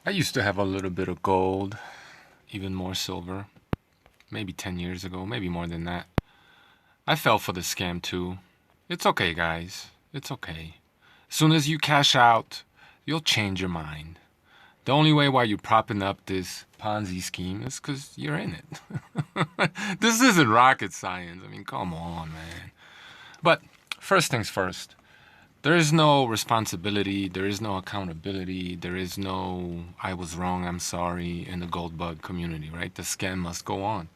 I used to have a little bit of gold, even more silver, maybe 10 years ago, maybe more than that. I fell for the scam too. It's okay, guys. It's okay. As soon as you cash out, you'll change your mind. The only way why you're propping up this Ponzi scheme is because you're in it. This isn't rocket science. I mean, come on, man. But first things first, there is no responsibility, there is no accountability, there is no I was wrong, I'm sorry in the gold bug community, right? The scam must go on.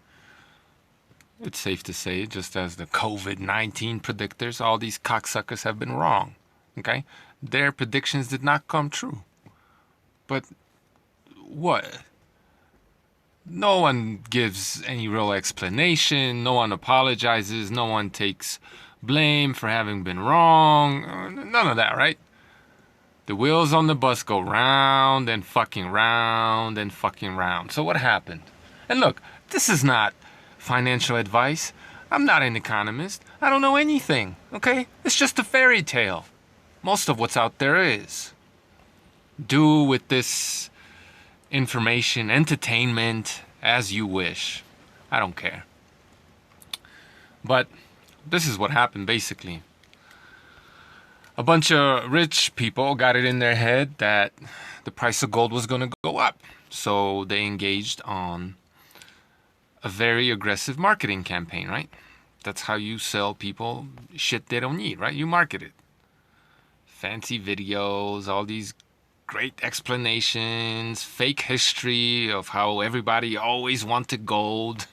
It's safe to say, just as the COVID-19 predictors, all these cocksuckers have been wrong. Okay? Their predictions did not come true. But what? No one gives any real explanation, no one apologizes, no one takes blame for having been wrong. None of that, right? The wheels on the bus go round and fucking round and fucking round. So what happened? And look, this is not financial advice. I'm not an economist. I don't know anything, okay? It's just a fairy tale. Most of what's out there is. Do with this information, entertainment, as you wish. I don't care. But this is what happened, basically. A bunch of rich people got it in their head that the price of gold was going to go up. So they engaged on a very aggressive marketing campaign, right? That's how you sell people shit they don't need, right? You market it. Fancy videos, all these great explanations, fake history of how everybody always wanted gold.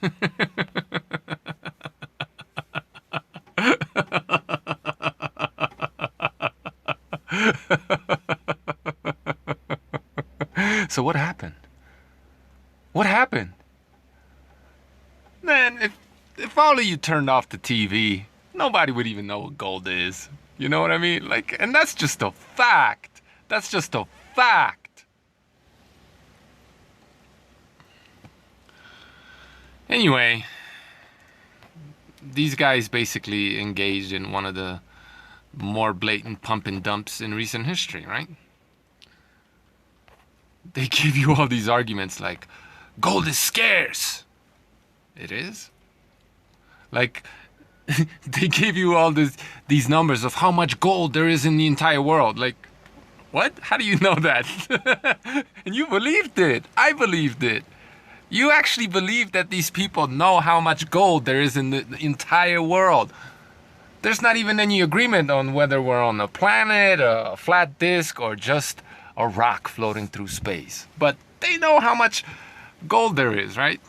So what happened? What happened? Man, if only you turned off the TV, nobody would even know what gold is. You know what I mean? Like, and that's just a fact. That's just a fact. Anyway, these guys basically engaged in one of the more blatant pump and dumps in recent history, right? They give you all these arguments like, gold is scarce. It is? Like, they give you all these numbers of how much gold there is in the entire world. Like, what? How do you know that? And you believed it. I believed it. You actually believe that these people know how much gold there is in the entire world. There's not even any agreement on whether we're on a planet, a flat disk, or just a rock floating through space. But they know how much gold there is, right?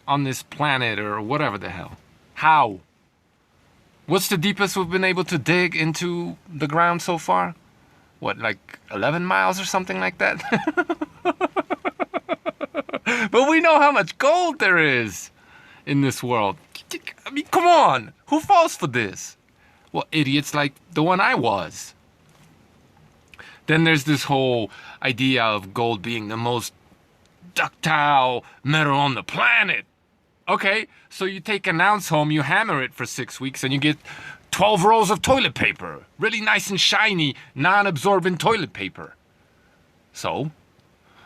On this planet or whatever the hell. How? What's the deepest we've been able to dig into the ground so far? What, like 11 miles or something like that? But we know how much gold there is in this world. I mean, come on. Who falls for this? Well, idiots like the one I was. Then there's this whole idea of gold being the most ductile metal on the planet. Okay, so you take an ounce home, you hammer it for 6 weeks, and you get 12 rolls of toilet paper. Really nice and shiny, non-absorbent toilet paper. So?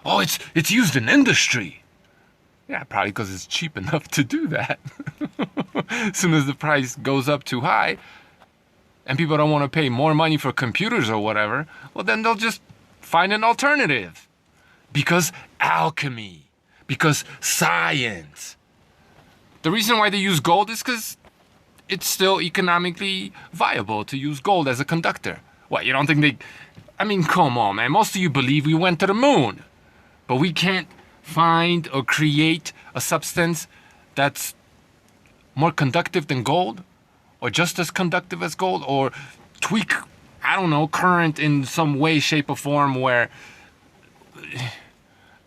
Oh, it's used in industry. Yeah, probably because it's cheap enough to do that. As soon as the price goes up too high, and people don't want to pay more money for computers or whatever, well, then they'll just find an alternative. Because alchemy. Because science. The reason why they use gold is because it's still economically viable to use gold as a conductor. What, you don't think they... I mean, come on, man. Most of you believe we went to the moon. But we can't find or create a substance that's more conductive than gold? Or just as conductive as gold? Or tweak, I don't know, current in some way, shape, or form where...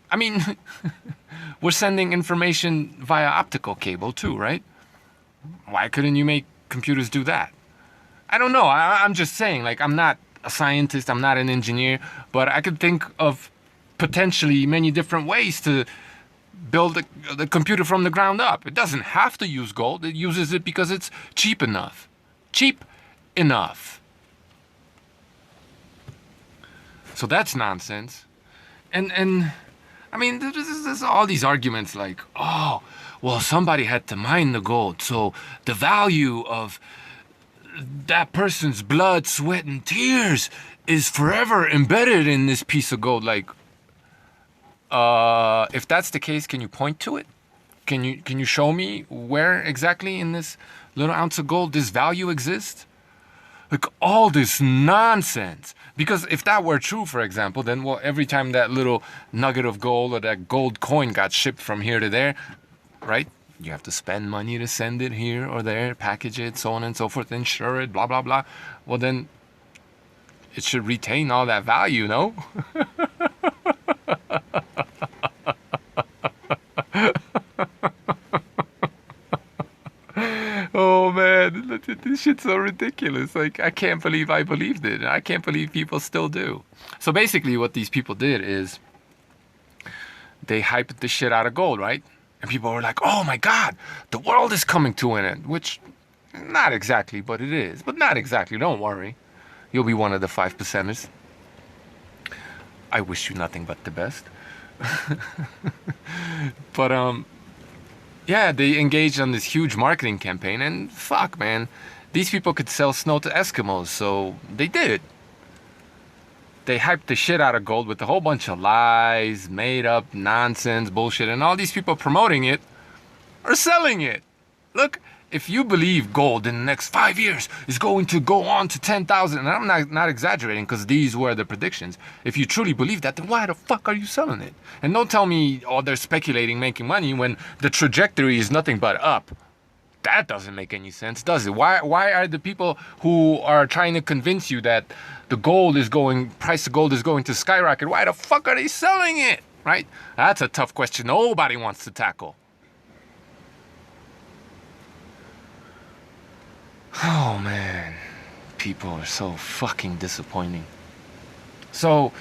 I mean... We're sending information via optical cable too, right? Why couldn't you make computers do that? I don't know. I'm just saying, like, I'm not a scientist, I'm not an engineer, but I could think of potentially many different ways to build the computer from the ground up. It doesn't have to use gold. It uses it because it's cheap enough. Cheap enough. So that's nonsense. And I mean, there's all these arguments like, oh, well, somebody had to mine the gold, so the value of that person's blood, sweat, and tears is forever embedded in this piece of gold. Like, if that's the case, can you point to it? Can you show me where exactly in this little ounce of gold this value exists? Like all this nonsense. Because if that were true, for example, then well, every time that little nugget of gold or that gold coin got shipped from here to there, right? You have to spend money to send it here or there, package it, so on and so forth, insure it, blah, blah, blah. Well, then it should retain all that value, no? Oh man, this shit's so ridiculous. Like, I can't believe I believed it. I can't believe people still do. So basically, what these people did is they hyped the shit out of gold, right? And people were like, oh my God, the world is coming to an end. Which, not exactly, but it is. But not exactly, don't worry. You'll be one of the 5%ers. I wish you nothing but the best. But, yeah, they engaged on this huge marketing campaign, and fuck, man, these people could sell snow to Eskimos, so they did. They hyped the shit out of gold with a whole bunch of lies, made up nonsense, bullshit, and all these people promoting it are selling it. Look, if you believe gold in the next 5 years is going to go on to 10,000, and I'm not exaggerating because these were the predictions. If you truly believe that, then why the fuck are you selling it? And don't tell me, oh, they're speculating making money when the trajectory is nothing but up. That doesn't make any sense, does it? Why are the people who are trying to convince you that the price of gold is going to skyrocket, why the fuck are they selling it? Right? That's a tough question nobody wants to tackle. Oh man, people are so fucking disappointing. So,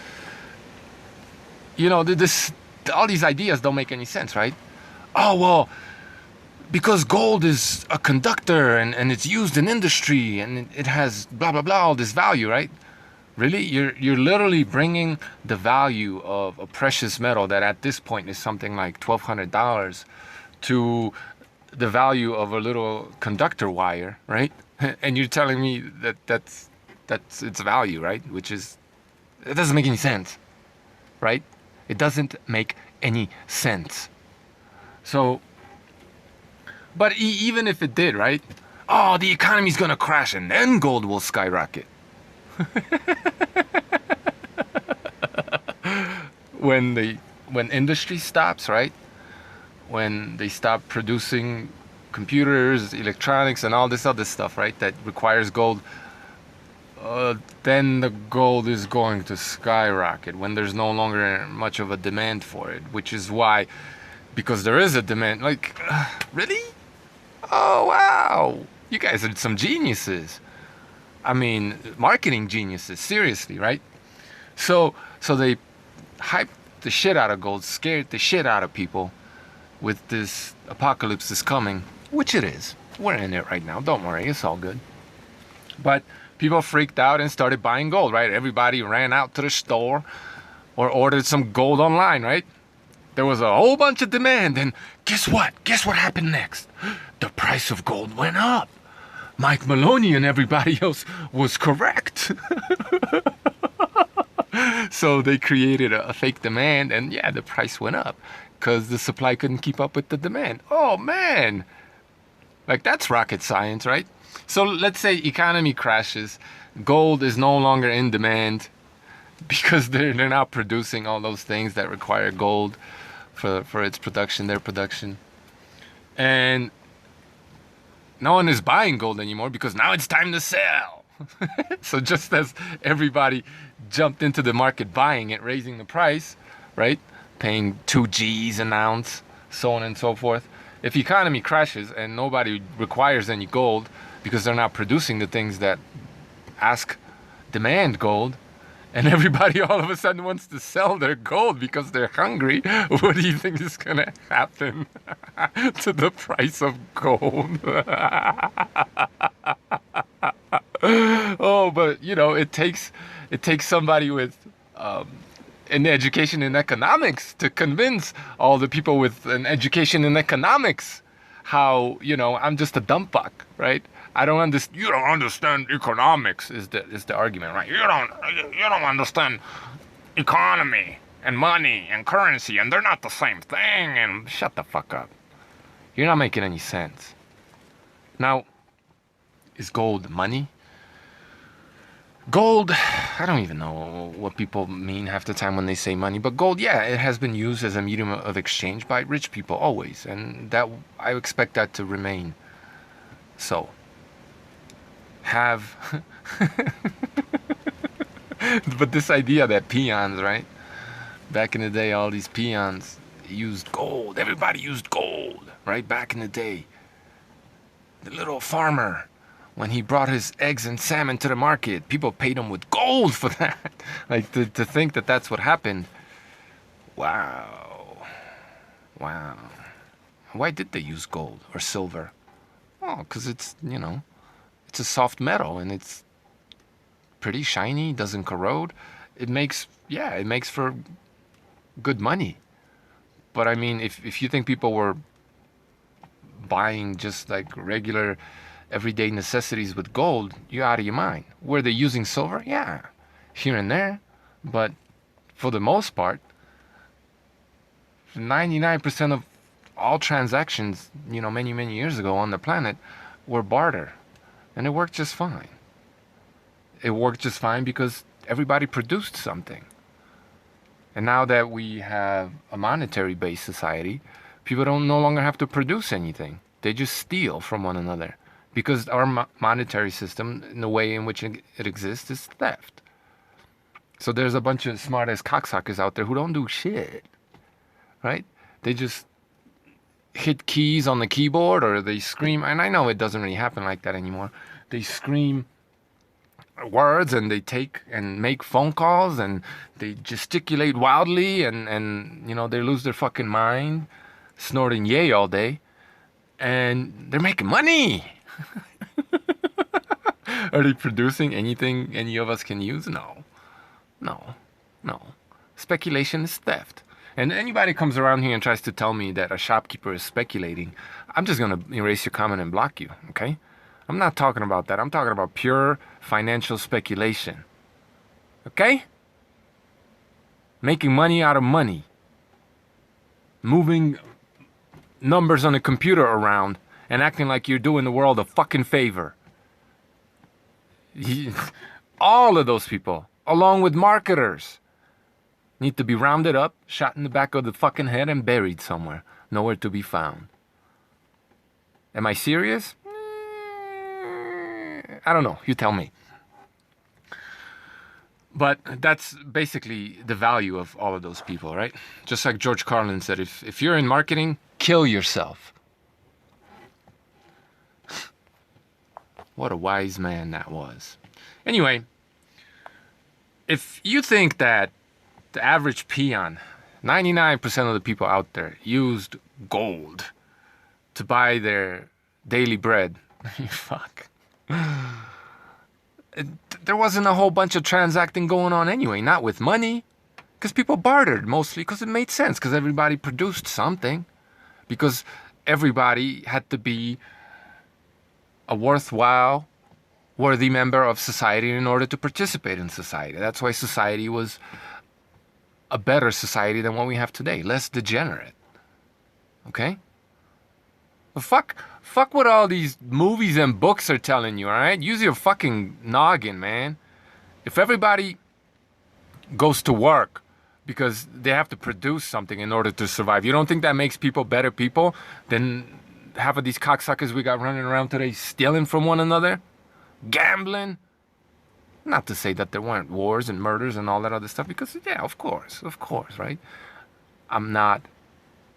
all these ideas don't make any sense, right? Oh, well, because gold is a conductor and it's used in industry and it has blah, blah, blah, all this value, right? Really? You're literally bringing the value of a precious metal that at this point is something like $1,200 to the value of a little conductor wire, right? And you're telling me that's its value, right? It doesn't make any sense, right? It doesn't make any sense. So, but even if it did, right? Oh, the economy's gonna crash and then gold will skyrocket. When industry stops, right? When they stop producing computers, electronics, and all this other stuff, right, that requires gold, then the gold is going to skyrocket when there's no longer much of a demand for it, which is why, because there is a demand, like, really? Oh, wow. You guys are some geniuses. I mean, marketing geniuses, seriously, right? So they hyped the shit out of gold, scared the shit out of people with this apocalypse is coming, which it is. We're in it right now. Don't worry, it's all good. But people freaked out and started buying gold, right? Everybody ran out to the store or ordered some gold online, right? There was a whole bunch of demand, and guess what? Guess what happened next? The price of gold went up. Mike Maloney and everybody else was correct. So they created a fake demand, and yeah, the price went up because the supply couldn't keep up with the demand. Oh man, like that's rocket science, right? So let's say economy crashes, gold is no longer in demand because they're not producing all those things that require gold for its production, their production. And no one is buying gold anymore because now it's time to sell. So just as everybody jumped into the market buying it, raising the price, right? Paying 2 G's an ounce, so on and so forth. If the economy crashes and nobody requires any gold because they're not producing the things that demand gold, and everybody all of a sudden wants to sell their gold because they're hungry, what do you think is going to happen to the price of gold? Oh, but it takes somebody with an education in economics to convince all the people with an education in economics how, I'm just a dumb fuck, right? I don't understand. You don't understand economics is the argument, right? You don't understand economy and money and currency, and they're not the same thing. And shut the fuck up. You're not making any sense. Now, is gold money? Gold, I don't even know what people mean half the time when they say money, but gold, yeah, it has been used as a medium of exchange by rich people always, and that I expect that to remain so. But this idea that peons, right? Back in the day, all these peons used gold. Everybody used gold, right? Back in the day, the little farmer, when he brought his eggs and salmon to the market, people paid him with gold for that. Like, to think that that's what happened. Wow. Wow. Why did they use gold or silver? Oh, because it's a soft metal and it's pretty shiny, doesn't corrode. It makes for good money. But I mean, if you think people were buying just like regular everyday necessities with gold, you're out of your mind. Were they using silver? Yeah, here and there. But for the most part, 99% of all transactions, many, many years ago on the planet were barter. And it worked just fine. It worked just fine because everybody produced something. And now that we have a monetary-based society, people don't no longer have to produce anything. They just steal from one another. Because our monetary system, in the way in which it exists, is theft. So there's a bunch of smart-ass cocksuckers out there who don't do shit. Right? They just hit keys on the keyboard or they scream. And I know it doesn't really happen like that anymore. They scream words and they take and make phone calls and they gesticulate wildly and they lose their fucking mind snorting yay all day and they're making money. Are they producing anything any of us can use? No. Speculation is theft. And anybody comes around here and tries to tell me that a shopkeeper is speculating, I'm just going to erase your comment and block you, okay? I'm not talking about that. I'm talking about pure financial speculation. Okay? Making money out of money. Moving numbers on a computer around and acting like you're doing the world a fucking favor. All of those people, along with marketers, need to be rounded up, shot in the back of the fucking head, and buried somewhere. Nowhere to be found. Am I serious? I don't know. You tell me. But that's basically the value of all of those people, right? Just like George Carlin said, if you're in marketing, kill yourself. What a wise man that was. Anyway, if you think that the average peon, 99% of the people out there, used gold to buy their daily bread, fuck. There wasn't a whole bunch of transacting going on anyway, not with money. Because people bartered mostly because it made sense, because everybody produced something. Because everybody had to be a worthwhile, worthy member of society in order to participate in society. That's why society was a better society than what we have today, less degenerate. Okay? Well, fuck what all these movies and books are telling you, all right? Use your fucking noggin, man. If everybody goes to work because they have to produce something in order to survive, you don't think that makes people better people than half of these cocksuckers we got running around today stealing from one another? Gambling? Not to say that there weren't wars and murders and all that other stuff, because, yeah, of course, right? I'm not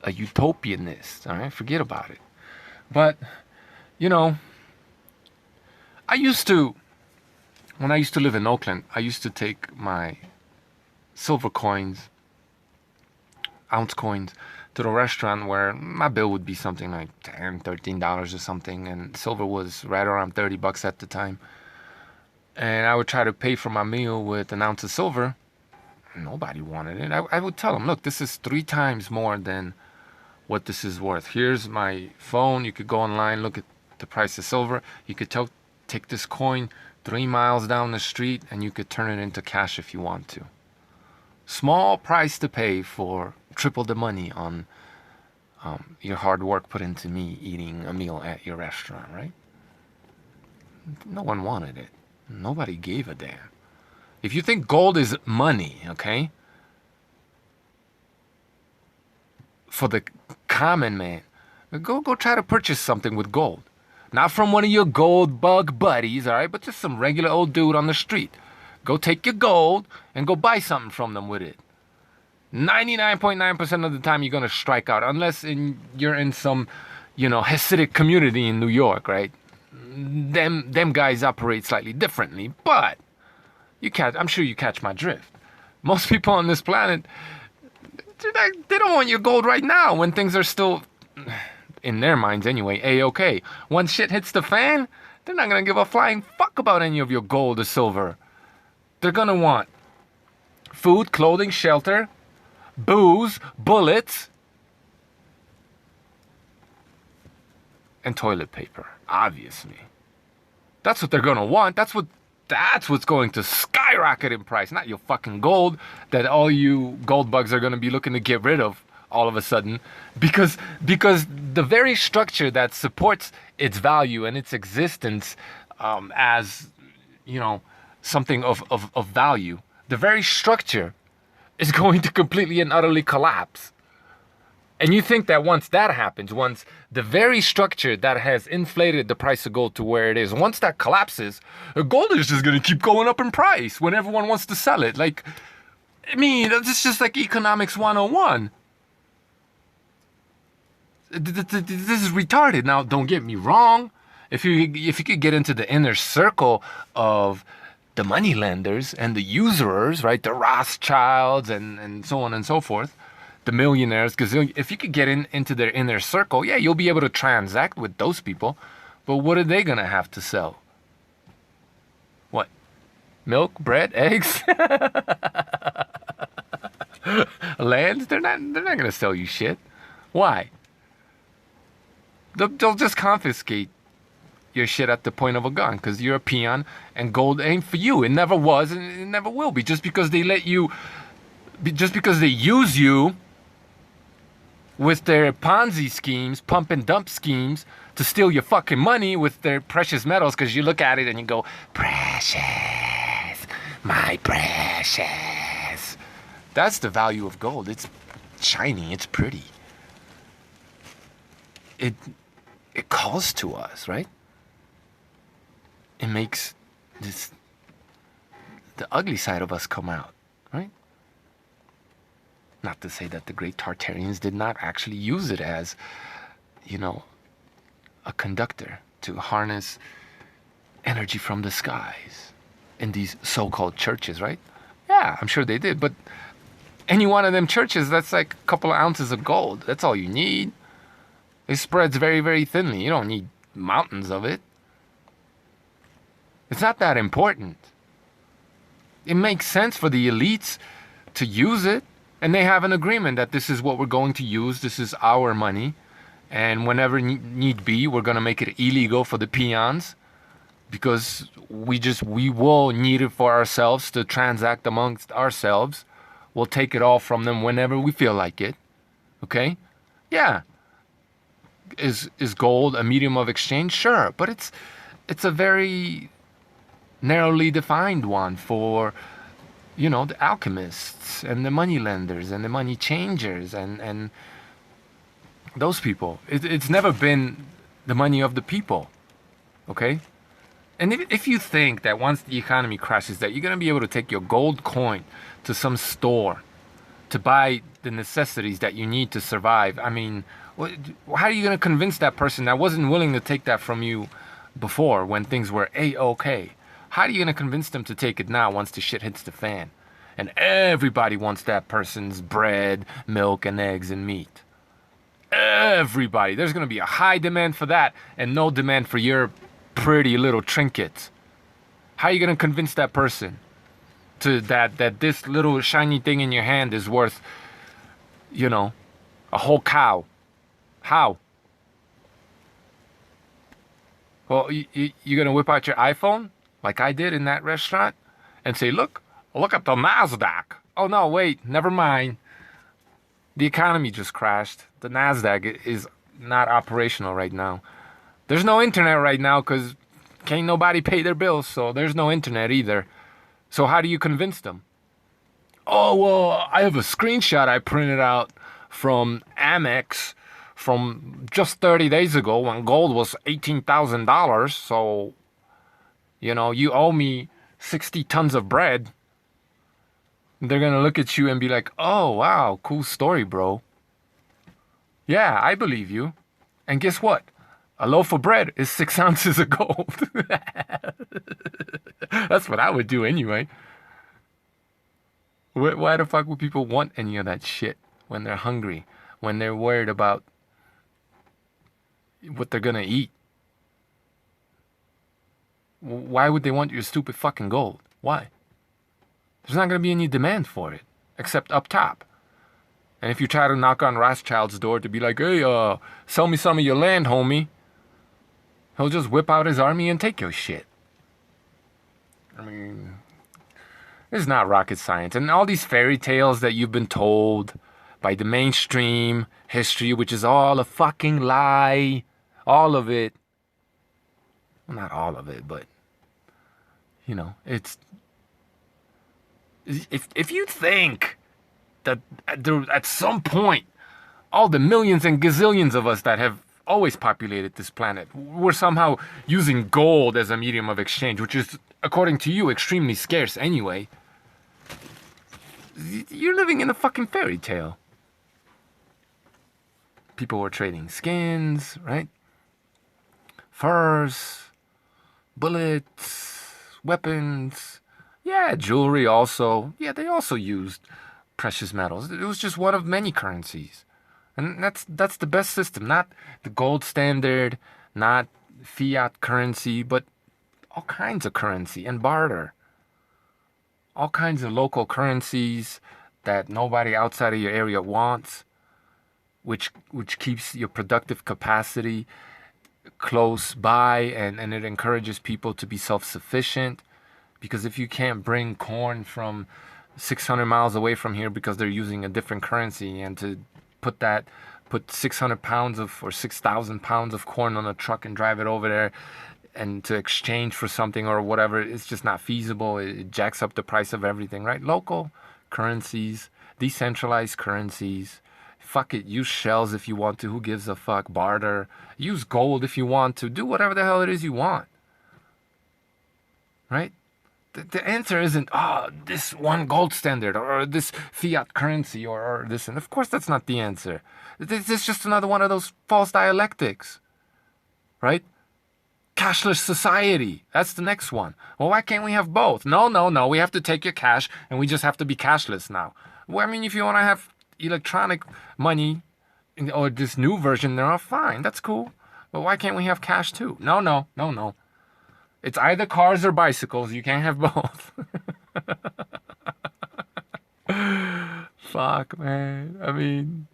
a utopianist, all right? Forget about it. But, when I used to live in Oakland, I used to take my silver coins, ounce coins, to the restaurant where my bill would be something like $10, $13 or something, and silver was right around $30 at the time. And I would try to pay for my meal with an ounce of silver, Nobody wanted it. I would tell them, look, this is 3 times more than what this is worth. Here's my phone. You could go online, look at the price of silver. You could take this coin 3 miles down the street and you could turn it into cash if you want to. Small price to pay for triple the money on your hard work put into me eating a meal at your restaurant, right? No one wanted it. Nobody gave a damn. If you think gold is money, okay, for the common man, go try to purchase something with gold. Not from one of your gold bug buddies, all right, but just some regular old dude on the street. Go take your gold and go buy something from them with it. 99.9% of the time you're going to strike out, unless you're in some, Hasidic community in New York, right? Them guys operate slightly differently, but I'm sure you catch my drift. Most people on this planet, they don't want your gold right now when things are still, in their minds anyway, A-okay. Once shit hits the fan, they're not going to give a flying fuck about any of your gold or silver. They're going to want food, clothing, shelter, booze, bullets, and toilet paper, obviously. That's what they're going to want. That's what's going to skyrocket in price, not your fucking gold that all you gold bugs are going to be looking to get rid of all of a sudden, because the very structure that supports its value and its existence as, something of value, the very structure is going to completely and utterly collapse. And you think that once that happens, once the very structure that has inflated the price of gold to where it is, once that collapses, gold is just going to keep going up in price when everyone wants to sell it. Like, I mean, it's just like economics 101. This is retarded. Now, don't get me wrong. If you could get into the inner circle of the moneylenders and the usurers, right, the Rothschilds and so on and so forth, the millionaires, because if you could get into their inner circle, yeah, you'll be able to transact with those people. But what are they going to have to sell? What? Milk, bread, eggs? Land? They're not going to sell you shit. Why? They'll just confiscate your shit at the point of a gun because you're a peon and gold ain't for you. It never was and it never will be. Just because they use you with their Ponzi schemes, pump and dump schemes to steal your fucking money with their precious metals, because you look at it and you go, precious, my precious. That's the value of gold. It's shiny, it's pretty. It calls to us, right? It makes the ugly side of us come out, right? Not to say that the great Tartarians did not actually use it as, a conductor to harness energy from the skies in these so-called churches, right? Yeah, I'm sure they did. But any one of them churches, that's like a couple of ounces of gold. That's all you need. It spreads very, very thinly. You don't need mountains of it. It's not that important. It makes sense for the elites to use it. And they have an agreement that this is what we're going to use. This is our money. And whenever need be, we're going to make it illegal for the peons. Because we will need it for ourselves to transact amongst ourselves. We'll take it all from them whenever we feel like it. Okay? Yeah. Is gold a medium of exchange? Sure. But it's a very narrowly defined one for, the alchemists and the money lenders and the money changers and those people. It's never been the money of the people. Okay? And if you think that once the economy crashes that you're going to be able to take your gold coin to some store to buy the necessities that you need to survive, I mean, how are you going to convince that person that wasn't willing to take that from you before when things were A-okay? How are you going to convince them to take it now once the shit hits the fan? And everybody wants that person's bread, milk, and eggs and meat. Everybody. There's going to be a high demand for that and no demand for your pretty little trinkets. How are you going to convince that person? to that this little shiny thing in your hand is worth, a whole cow? How? Well, you're going to whip out your iPhone like I did in that restaurant and say, look at the NASDAQ. Oh, no, wait, never mind. The economy just crashed. The NASDAQ is not operational right now. There's no internet right now because can't nobody pay their bills, so there's no internet either. So how do you convince them? Oh, well, I have a screenshot I printed out from Amex from just 30 days ago when gold was $18,000. So, you owe me 60 tons of bread. They're going to look at you and be like, oh, wow, cool story, bro. Yeah, I believe you. And guess what? A loaf of bread is 6 ounces of gold. That's what I would do anyway. Why the fuck would people want any of that shit when they're hungry, when they're worried about what they're gonna eat? Why would they want your stupid fucking gold? Why? There's not gonna be any demand for it, except up top. And if you try to knock on Rothschild's door to be like, hey, sell me some of your land, homie, he'll just whip out his army and take your shit. I mean, it's not rocket science. And all these fairy tales that you've been told by the mainstream history, which is all a fucking lie. All of it. Well, not all of it, but, it's... If you think that at some point, all the millions and gazillions of us that have always populated this planet, we're somehow using gold as a medium of exchange, which is, according to you, extremely scarce anyway, you're living in a fucking fairy tale. People were trading skins, right? Furs, bullets, weapons. Yeah, jewelry also. Yeah, they also used precious metals. It was just one of many currencies. And that's the best system. Not the gold standard, not fiat currency, but all kinds of currency and barter. All kinds of local currencies that nobody outside of your area wants, which keeps your productive capacity close by, and it encourages people to be self-sufficient. Because if you can't bring corn from 600 miles away from here because they're using a different currency, and to put 600 pounds or 6,000 pounds of corn on a truck and drive it over there and to exchange for something or whatever, it's just not feasible. It jacks up the price of everything, right? Local currencies, decentralized currencies. Fuck it, use shells if you want to. Who gives a fuck? Barter. Use gold if you want to. Do whatever the hell it is you want. Right? The answer isn't, this one gold standard or this fiat currency or this. And of course that's not the answer. This is just another one of those false dialectics. Right? Cashless society. That's the next one. Well, why can't we have both? No. We have to take your cash and we just have to be cashless now. Well, I mean, if you want to have electronic money or this new version, they're all fine. That's cool. But why can't we have cash too? No. It's either cars or bicycles. You can't have both. Fuck, man. I mean,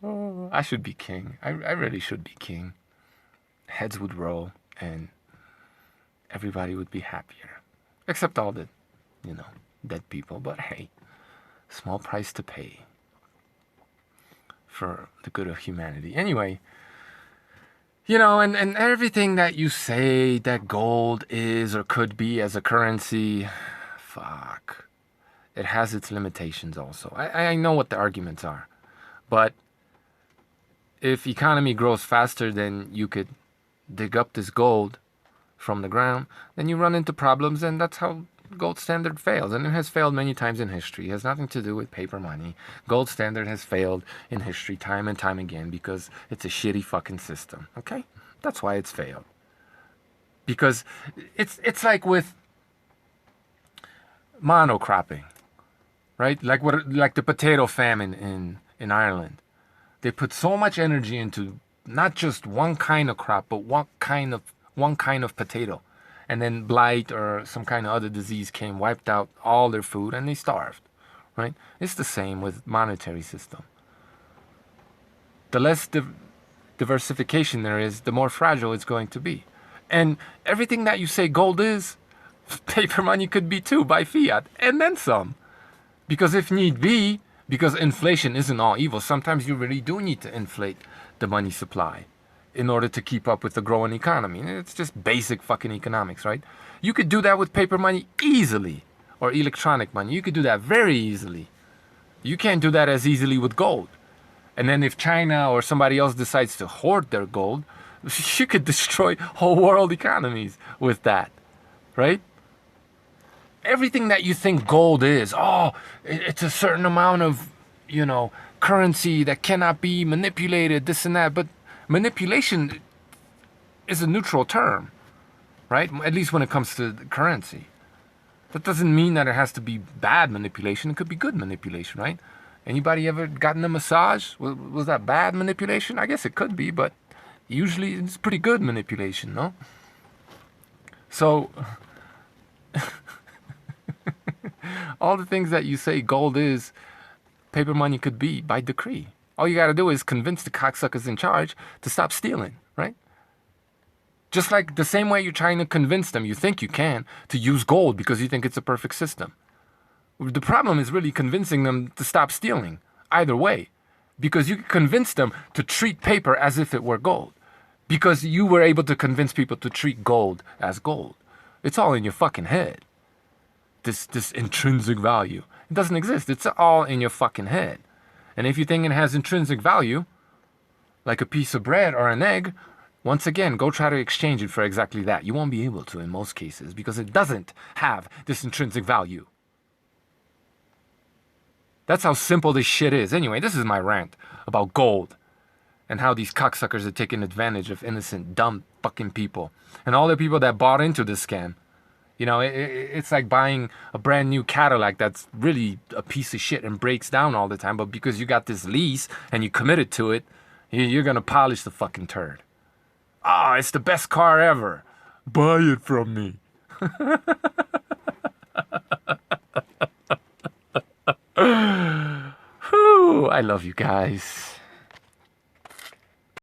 I should be king. I really should be king. Heads would roll and everybody would be happier. Except all the, dead people. But hey, small price to pay for the good of humanity. Anyway, and everything that you say that gold is or could be as a currency, fuck. It has its limitations also. I know what the arguments are. But if economy grows faster than you could dig up this gold from the ground, then you run into problems, and that's how gold standard fails. And it has failed many times in history. It has nothing to do with paper money. Gold standard has failed in history time and time again because it's a shitty fucking system. Okay? That's why it's failed. Because it's like with monocropping, right? Like the potato famine in Ireland. They put so much energy into not just one kind of crop, but one kind of potato. and then blight or some kind of other disease came, wiped out all their food, and they starved, right? It's the same with monetary system. The less diversification there is, the more fragile it's going to be. And everything that you say gold is, paper money could be too, by fiat, and then some. Because if need be, because inflation isn't all evil, sometimes you really do need to inflate the money supply in order to keep up with the growing economy. It's just basic fucking economics, right? You could do that with paper money easily, or electronic money. You could do that very easily. You can't do that as easily with gold. And then if China or somebody else decides to hoard their gold, you could destroy whole world economies with that, right? Everything that you think gold is, oh, it's a certain amount of, currency that cannot be manipulated, this and that. But manipulation is a neutral term, right? At least when it comes to currency. That doesn't mean that it has to be bad manipulation. It could be good manipulation, right? Anybody ever gotten a massage? Was that bad manipulation? I guess it could be, but usually it's pretty good manipulation, no? So, all the things that you say gold is, paper money could be by decree. All you gotta do is convince the cocksuckers in charge to stop stealing, right? Just like the same way you're trying to convince them, you think you can, to use gold because you think it's a perfect system. The problem is really convincing them to stop stealing, either way. Because you convince them to treat paper as if it were gold. Because you were able to convince people to treat gold as gold. It's all in your fucking head. This intrinsic value. It doesn't exist. It's all in your fucking head. And if you think it has intrinsic value, like a piece of bread or an egg, once again, go try to exchange it for exactly that. You won't be able to in most cases because it doesn't have this intrinsic value. That's how simple this shit is. Anyway, this is my rant about gold and how these cocksuckers are taking advantage of innocent, dumb fucking people. And all the people that bought into this scam. It's like buying a brand new Cadillac that's really a piece of shit and breaks down all the time. But because you got this lease and you committed to it, you're going to polish the fucking turd. Ah, it's the best car ever. Buy it from me. Whew, I love you guys.